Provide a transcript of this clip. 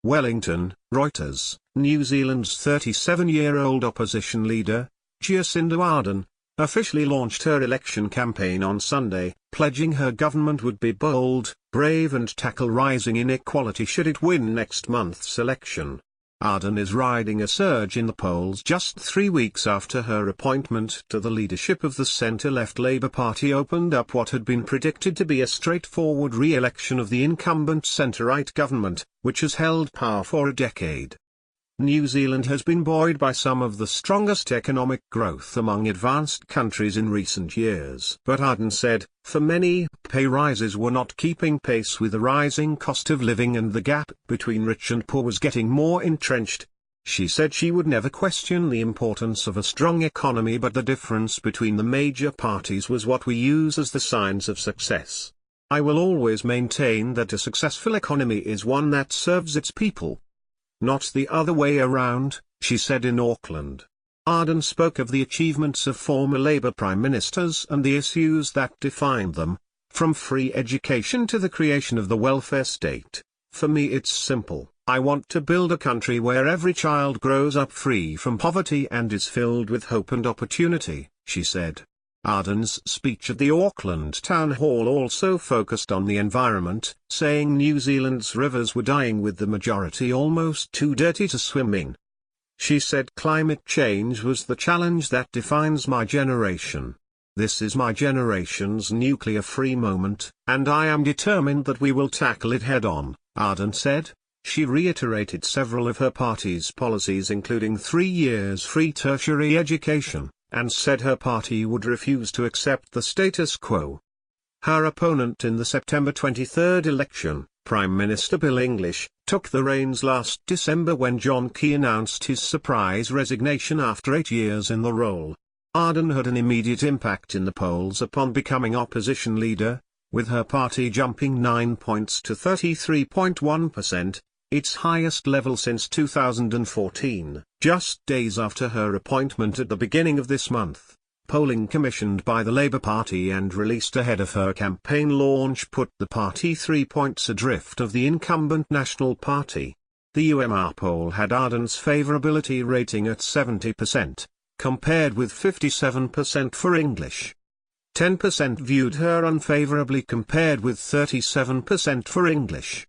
Wellington, Reuters. New Zealand's 37-year-old opposition leader, Jacinda Ardern, officially launched her election campaign on Sunday, pledging her government would be bold, brave and tackle rising inequality should it win next month's election. Ardern is riding a surge in the polls just 3 weeks after her appointment to the leadership of the centre-left Labour Party opened up what had been predicted to be a straightforward re-election of the incumbent centre-right government, which has held power for a decade. New Zealand has been buoyed by some of the strongest economic growth among advanced countries in recent years. But Ardern said, for many, pay rises were not keeping pace with the rising cost of living and the gap between rich and poor was getting more entrenched. She said she would never question the importance of a strong economy, but the difference between the major parties was what we use as the signs of success. I will always maintain that a successful economy is one that serves its people, not the other way around, she said in Auckland. Ardern spoke of the achievements of former Labour Prime Ministers and the issues that defined them, from free education to the creation of the welfare state. For me it's simple, I want to build a country where every child grows up free from poverty and is filled with hope and opportunity, she said. Ardern's speech at the Auckland Town Hall also focused on the environment, saying New Zealand's rivers were dying with the majority almost too dirty to swim in. She said climate change was the challenge that defines my generation. This is my generation's nuclear-free moment, and I am determined that we will tackle it head-on, Ardern said. She reiterated several of her party's policies including 3 years free tertiary education, and said her party would refuse to accept the status quo. Her opponent in the September 23 election, Prime Minister Bill English, took the reins last December when John Key announced his surprise resignation after 8 years in the role. Ardern had an immediate impact in the polls upon becoming opposition leader, with her party jumping 9 points to 33.1%. Its highest level since 2014, just days after her appointment at the beginning of this month. Polling commissioned by the Labour Party and released ahead of her campaign launch put the party 3 points adrift of the incumbent National Party. The UMR poll had Ardern's favourability rating at 70%, compared with 57% for English. 10% viewed her unfavourably compared with 37% for English.